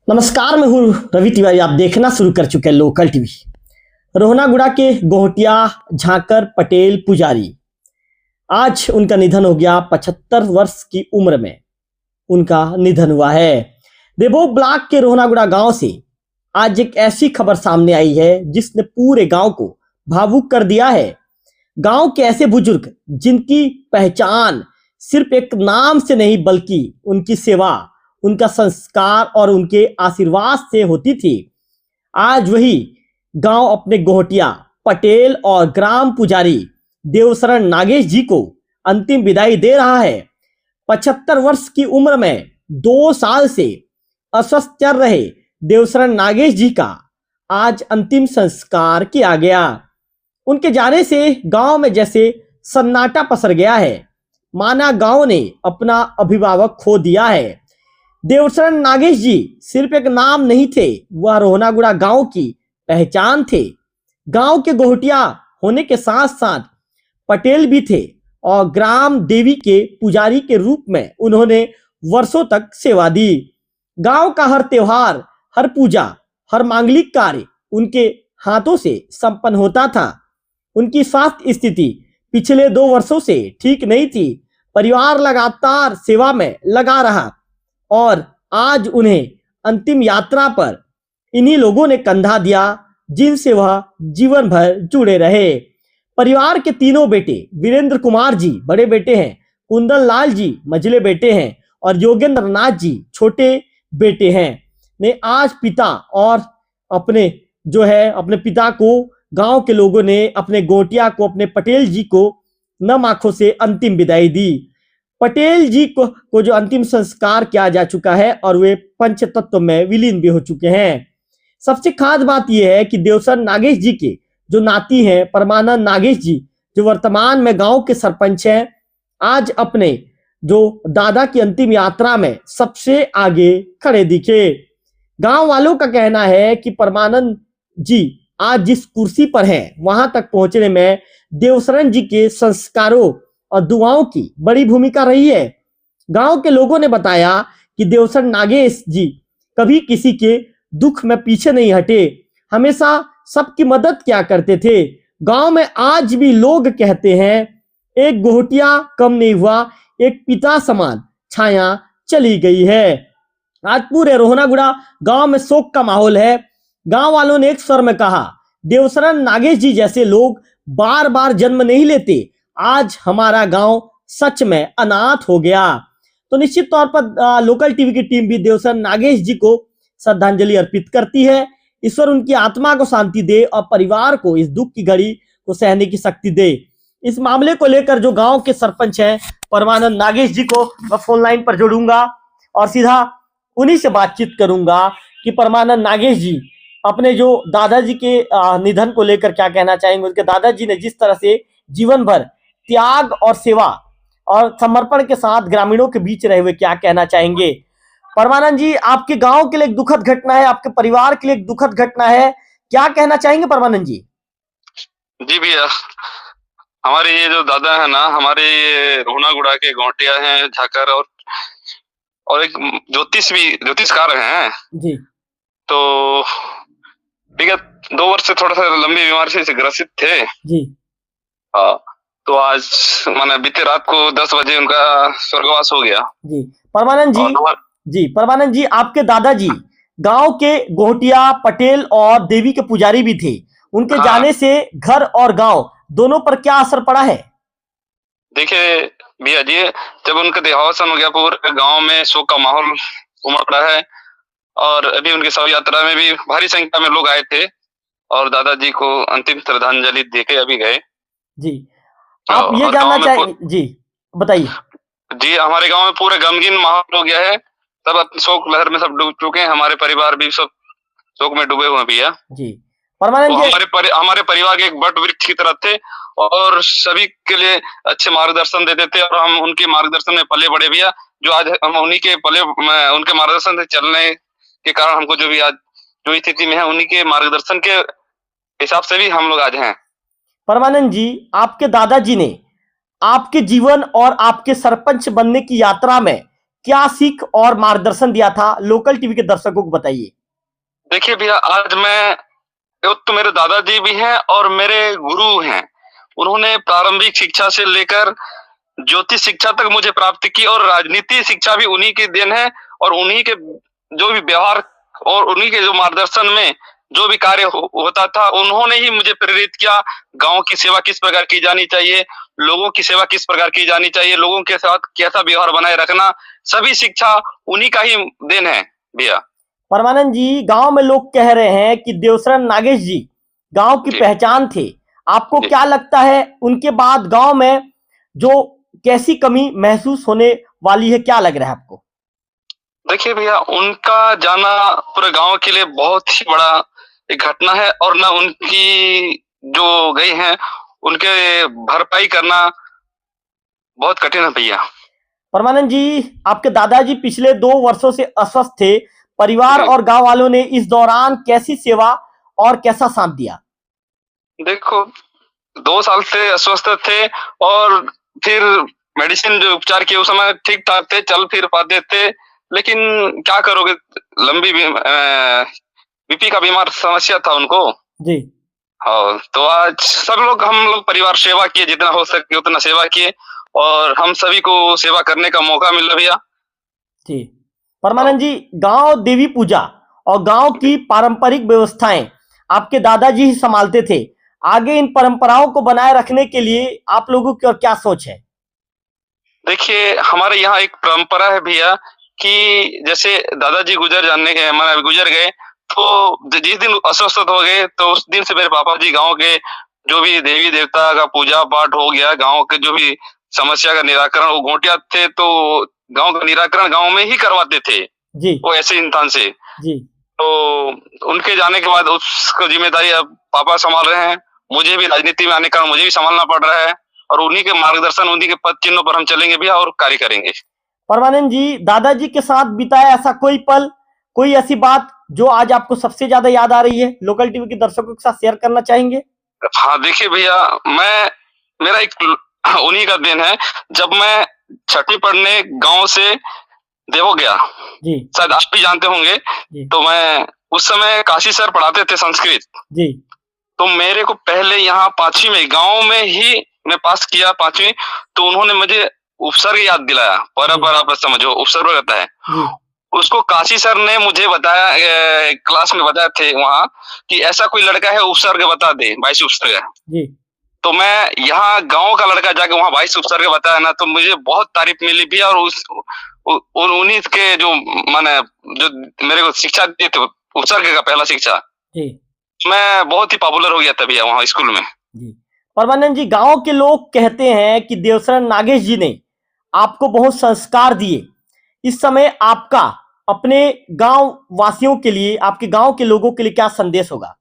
नमस्कार, मैं हूँ रवि तिवारी। आप देखना शुरू कर चुके हैं लोकल टीवी। रोहनागुड़ा के गोहटिया झांकर पटेल पुजारी, आज उनका निधन हो गया। 75 वर्ष की उम्र में उनका निधन हुआ है। देबो ब्लॉक के रोहनागुड़ा गांव से आज एक ऐसी खबर सामने आई है जिसने पूरे गांव को भावुक कर दिया है। गांव के ऐसे बुजुर्ग जिनकी पहचान सिर्फ एक नाम से नहीं बल्कि उनकी सेवा, उनका संस्कार और उनके आशीर्वाद से होती थी, आज वही गांव अपने गोहटिया पटेल और ग्राम पुजारी देवशरण नागेश जी को अंतिम विदाई दे रहा है। 75 वर्ष की उम्र में 2 साल से अस्वस्थ चल रहे देवशरण नागेश जी का आज अंतिम संस्कार किया गया। उनके जाने से गांव में जैसे सन्नाटा पसर गया है, माना गांव ने अपना अभिभावक खो दिया है। देवशरण नागेश जी सिर्फ एक नाम नहीं थे, वह रोहनागुड़ा गांव की पहचान थे। गांव के गोहटिया होने के साथ साथ पटेल भी थे और ग्राम देवी के पुजारी के रूप में उन्होंने वर्षों तक सेवा दी। गांव का हर त्योहार, हर पूजा, हर मांगलिक कार्य उनके हाथों से संपन्न होता था। उनकी स्वास्थ्य स्थिति पिछले 2 वर्षों से ठीक नहीं थी। परिवार लगातार सेवा में लगा रहा और आज उन्हें अंतिम यात्रा पर इन्हीं लोगों ने कंधा दिया जिनसे वह जीवन भर जुड़े रहे। परिवार के तीनों बेटे, वीरेंद्र कुमार जी बड़े बेटे हैं, कुंदन लाल जी मझले बेटे हैं और योगेंद्र नाथ जी छोटे बेटे हैं, ने आज पिता और अपने पिता को गांव के लोगों ने, अपने गोटिया को, अपने पटेल जी को नम आंखों से अंतिम विदाई दी। पटेल जी को जो अंतिम संस्कार किया जा चुका है और वे पंच तत्व में विलीन भी हो चुके हैं। सबसे खास बात यह है कि देवशरण नागेश जी के जो नाती हैं परमानंद नागेश जी, जो वर्तमान में गांव के सरपंच हैं, आज अपने जो दादा की अंतिम यात्रा में सबसे आगे खड़े दिखे। गांव वालों का कहना है कि परमानंद जी आज जिस कुर्सी पर हैं वहां तक पहुंचने में देवशरण जी के संस्कारों और दुआओं की बड़ी भूमिका रही है। गांव के लोगों ने बताया कि देवशरण नागेश जी कभी किसी के दुख में पीछे नहीं हटे, हमेशा सबकी मदद किया करते थे। गांव में आज भी लोग कहते हैं एक गोहटिया कम नहीं हुआ, एक पिता समान छाया चली गई है। आज पूरे रोहनागुड़ा गांव में शोक का माहौल है। गांव वालों ने एक स्वर में कहा, देवशरण नागेश जी जैसे लोग बार बार जन्म नहीं लेते, आज हमारा गांव सच में अनाथ हो गया। तो निश्चित तौर पर लोकल टीवी की टीम भी देवशरण नागेश जी को श्रद्धांजलि अर्पित करती है। ईश्वर उनकी आत्मा को शांति दे और परिवार को इस दुख की घड़ी को सहने की शक्ति दे। इस मामले को लेकर जो गांव के सरपंच हैं परमानंद नागेश जी को मैं फोन लाइन पर जोड़ूंगा और सीधा उन्हीं से बातचीत करूंगा कि परमानंद नागेश जी अपने जो दादाजी के निधन को लेकर क्या कहना चाहेंगे। उनके दादाजी ने जिस तरह से जीवन भर त्याग और सेवा और समर्पण के साथ ग्रामीणों के बीच रहे हुए क्या कहना चाहेंगे। परमानंद जी, आपके गांव के लिए एक दुखद घटना है, आपके परिवार के लिए एक दुखद घटना है, क्या कहना चाहेंगे परमानंद जी? जी भैया, हमारे ये जो दादा है ना, हमारे ये रोहनागुड़ा के गोहटिया हैं, झाकर और एक ज्योतिषकार हैं जी। तो विगत 2 वर्ष से थोड़ा सा लंबी बीमारी से ग्रसित थे जी। तो आज माने बीते रात को 10 बजे उनका स्वर्गवास हो गया। जी परमानंद जी, आपके दादाजी गांव के गोहटिया पटेल और देवी के पुजारी भी थे। उनके जाने से घर और गांव दोनों पर क्या असर पड़ा है? देखिए भैया जी, जब उनका देहावसान हो गया पूरे गांव में शोक का माहौल उमड़ पड़ा है और अभी उनकी शव यात्रा में भी भारी संख्या में लोग आए थे और दादाजी को अंतिम श्रद्धांजलि देके अभी गए। जी, आप ये जानना चाहिए, जी बताइए। जी, हमारे गांव में पूरे गमगीन माहौल हो गया है, सब अपनी शोक लहर में सब डूब चुके हैं, हमारे परिवार भी सब शोक में डूबे हुए भैया। जी परमानंद जी, हमारे परिवार के एक बट वृक्ष की तरह थे और सभी के लिए अच्छे मार्गदर्शन देते थे और हम उनके मार्गदर्शन में पले बड़े भैया। जो आज हम उनके मार्गदर्शन से चलने के कारण हमको जो भी आज जो स्थिति में है उन्हीं के मार्गदर्शन के हिसाब से भी हम लोग आज हैं। परमानंद जी, आपके दादाजी ने आपके जीवन और आपके सरपंच बनने की यात्रा में क्या सीख और मार्गदर्शन दिया था, लोकल टीवी के दर्शकों को बताइए। देखिए भैया, आज मैं एक तो मेरे दादाजी भी हैं और मेरे गुरु हैं। उन्होंने प्रारंभिक शिक्षा से लेकर ज्योतिष शिक्षा तक मुझे प्राप्त की और राजनीति शिक्षा भी उन्हीं की देन है। और उन्हीं के जो भी व्यवहार और उन्हीं के जो मार्गदर्शन में जो भी कार्य होता था, उन्होंने ही मुझे प्रेरित किया। गांव की सेवा किस प्रकार की जानी चाहिए, लोगों की सेवा किस प्रकार की जानी चाहिए, लोगों के साथ कैसा व्यवहार बनाए रखना, सभी शिक्षा उन्हीं का ही देन है भैया। परमानंद जी, गांव में लोग कह रहे हैं कि देवशरण नागेश जी गांव की पहचान थे। आपको क्या लगता है उनके बाद गांव में जो कैसी कमी महसूस होने वाली है, क्या लग रहा है आपको? देखिए भैया, उनका जाना पूरे गांव के लिए बहुत ही बड़ा एक घटना है और ना उनकी जो गई हैं उनके भरपाई करना बहुत कठिन है भैया। परमानंद जी, आपके दादाजी पिछले 2 वर्षों से अस्वस्थ थे। परिवार और गांव वालों ने इस दौरान कैसी सेवा और कैसा साथ दिया? देखो, 2 साल से अस्वस्थ थे और फिर मेडिसिन जो उपचार किए उस समय ठीक ठाक थे, चल फिर पाते थे, लेकिन क्या करोगे, लंबी बीपी का बीमार समस्या था उनको जी। हाँ, तो आज सब लोग हम लोग परिवार सेवा किए, जितना हो सके उतना सेवा किए और हम सभी को सेवा करने का मौका मिला भैया। जी। परमानंद जी, गांव देवी पूजा और गांव की पारंपरिक व्यवस्थाएं आपके दादाजी ही संभालते थे। आगे इन परंपराओं को बनाए रखने के लिए आप लोगों की और क्या सोच है? देखिए, हमारे यहाँ एक परंपरा है भैया कि जैसे दादाजी गुजर गए, तो जिस दिन अस्वस्थ हो गए तो उस दिन से मेरे पापा जी गांव के जो भी देवी देवता का पूजा पाठ हो गया, गांव के जो भी समस्या का निराकरण, वो घोटिया थे तो गांव का निराकरण गांव में ही करवाते थे जी। वो ऐसे इंसान से जी। तो उनके जाने के बाद उसको जिम्मेदारी अब पापा संभाल रहे हैं। मुझे भी राजनीति में आने का मुझे भी संभालना पड़ रहा है और उन्हीं के मार्गदर्शन, उन्हीं के पद चिन्हों पर हम चलेंगे भी और कार्य करेंगे। परमानंद जी, दादाजी के साथ बिताया ऐसा कोई पल, कोई ऐसी बात जो आज आपको सबसे ज्यादा याद आ रही है, लोकल टीवी के दर्शकों के साथ शेयर करना चाहेंगे? हाँ देखिए भैया, मेरा एक उन्हीं का दिन है। जब मैं छठी पढ़ने गांव से देवो गया, जी। शायद आप भी जानते होंगे, तो मैं उस समय काशी सर पढ़ाते थे संस्कृत जी। तो मेरे को पहले यहाँ 5वीं में गांव में ही मैं पास किया 5वीं, तो उन्होंने मुझे उपसर्ग याद दिलाया। पर समझो उपसर्ग रहता है, उसको काशी सर ने मुझे बताया, क्लास में बताया थे वहां कि ऐसा कोई लड़का है उपसर्ग बता दे, 22 उपसर्ग जी। तो मैं यहाँ गांव का लड़का जाके वहां 22 उपसर्ग बताया ना, तो मुझे बहुत तारीफ मिली भी और उन्हीं के जो माने जो मेरे को शिक्षा दिए थे उपसर्ग का पहला शिक्षा जी, मैं बहुत ही पॉपुलर हो गया था भैया वहां स्कूल में जी। परमानंद जी, गांव के लोग कहते हैं कि देवशरण नागेश जी ने आपको बहुत संस्कार दिए। इस समय आपका अपने गांव वासियों के लिए, आपके गांव के लोगों के लिए क्या संदेश होगा?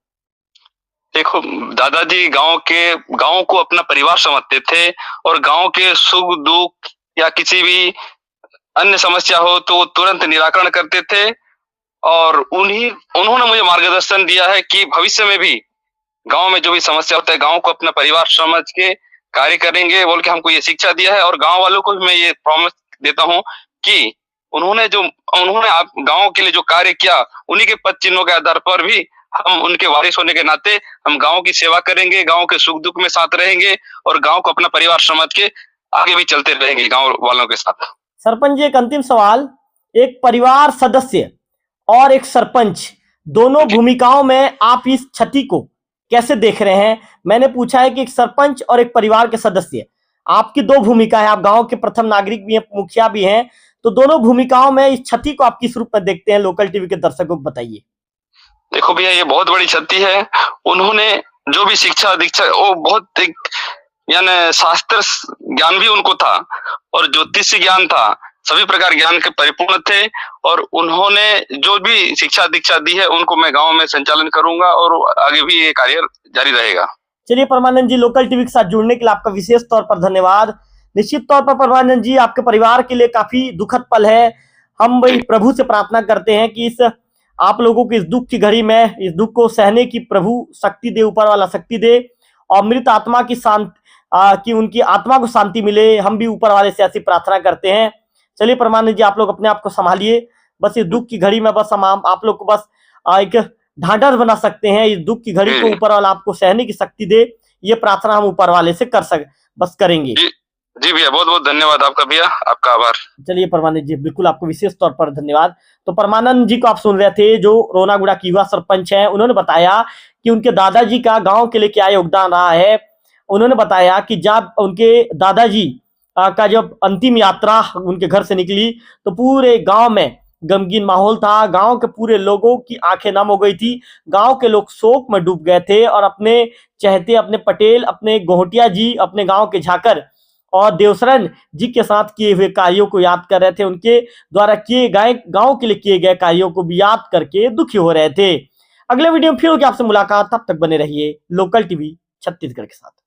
देखो, दादाजी गांव को अपना परिवार समझते थे और गांव के सुख दुख या किसी भी अन्य समस्या हो तो वो तुरंत निराकरण करते थे और उन्होंने मुझे मार्गदर्शन दिया है कि भविष्य में भी गांव में जो भी समस्या होता है, गांव को अपना परिवार समझ के कार्य करेंगे बोल के हमको ये शिक्षा दिया है। और गांव वालों को भी मैं ये प्रॉमिस देता हूँ कि उन्होंने आप गांव के लिए जो कार्य किया, उन्हीं के पद चिन्हों के आधार पर भी हम उनके वारिस होने के नाते हम गांव की सेवा करेंगे, गांव के सुख दुख में साथ रहेंगे और गांव को अपना परिवार समझ के आगे भी चलते रहेंगे गांव वालों के साथ। सरपंच जी, एक अंतिम सवाल, एक परिवार सदस्य और एक सरपंच, दोनों भूमिकाओं में आप इस छठी को कैसे देख रहे हैं? मैंने पूछा है कि एक सरपंच और एक परिवार के सदस्य, आपकी 2 भूमिका है, आप गांव के प्रथम नागरिक भी हैं, मुखिया भी हैं, तो दोनों भूमिकाओं में इस छठी को आप किस रूप में देखते हैं, लोकल टीवी के दर्शकों को बताइए। देखो भैया, ये बहुत बड़ी क्षति है। उन्होंने जो भी शिक्षा दीक्षा, वो बहुत एक यानी शास्त्र ज्ञान भी उनको था और ज्योतिष ज्ञान था, सभी प्रकार ज्ञान के परिपूर्ण थे और उन्होंने जो भी शिक्षा दीक्षा दी है उनको मैं गांव में संचालन करूंगा और आगे भी ये कार्य जारी रहेगा। चलिए परमानंद जी, लोकल टीवी के साथ जुड़ने के लिए आपका विशेष तौर पर धन्यवाद। निश्चित तौर पर परमानंद जी, आपके परिवार के लिए काफी दुखद पल है। हम वही प्रभु से प्रार्थना करते हैं कि इस आप लोगों की इस दुख की घड़ी में इस दुख को सहने की प्रभु शक्ति दे, ऊपर वाला शक्ति दे और मृत आत्मा की शांति, कि उनकी आत्मा को शांति मिले। हम भी ऊपर वाले से ऐसी प्रार्थना करते हैं। चलिए परमानंद जी, आप लोग अपने आप को संभालिए। बस इस दुख की घड़ी में बस हम आप लोग को बस एक ढांढस बना सकते हैं। इस दुख की घड़ी को ऊपर वाला आपको सहने की शक्ति दे, ये प्रार्थना हम ऊपर वाले से बस करेंगे। जी भैया, बहुत बहुत धन्यवाद आपका भैया, आपका आभार। चलिए परमानंद जी, बिल्कुल आपको विशेष तौर पर धन्यवाद। तो परमानंद जी को आप सुन रहे थे, जो रोहनागुड़ा की युवा सरपंच है। उन्होंने बताया कि उनके दादाजी का गांव के लिए क्या योगदान रहा है। उन्होंने बताया कि जब उनके दादाजी का जब अंतिम यात्रा उनके घर से निकली तो पूरे गांव में गमगीन माहौल था। गांव के पूरे लोगों की आंखें नम हो गई थी। गांव के लोग शोक में डूब गए थे और अपने चहेते, अपने पटेल, अपने गोहटिया जी, अपने गांव के झाकर और देवसरन जी के साथ किए हुए कार्यों को याद कर रहे थे। उनके द्वारा किए गए, गांव के लिए किए गए कार्यों को भी याद करके दुखी हो रहे थे। अगले वीडियो में फिर होगी आपसे मुलाकात, तब तक बने रहिए लोकल टीवी छत्तीसगढ़ के साथ।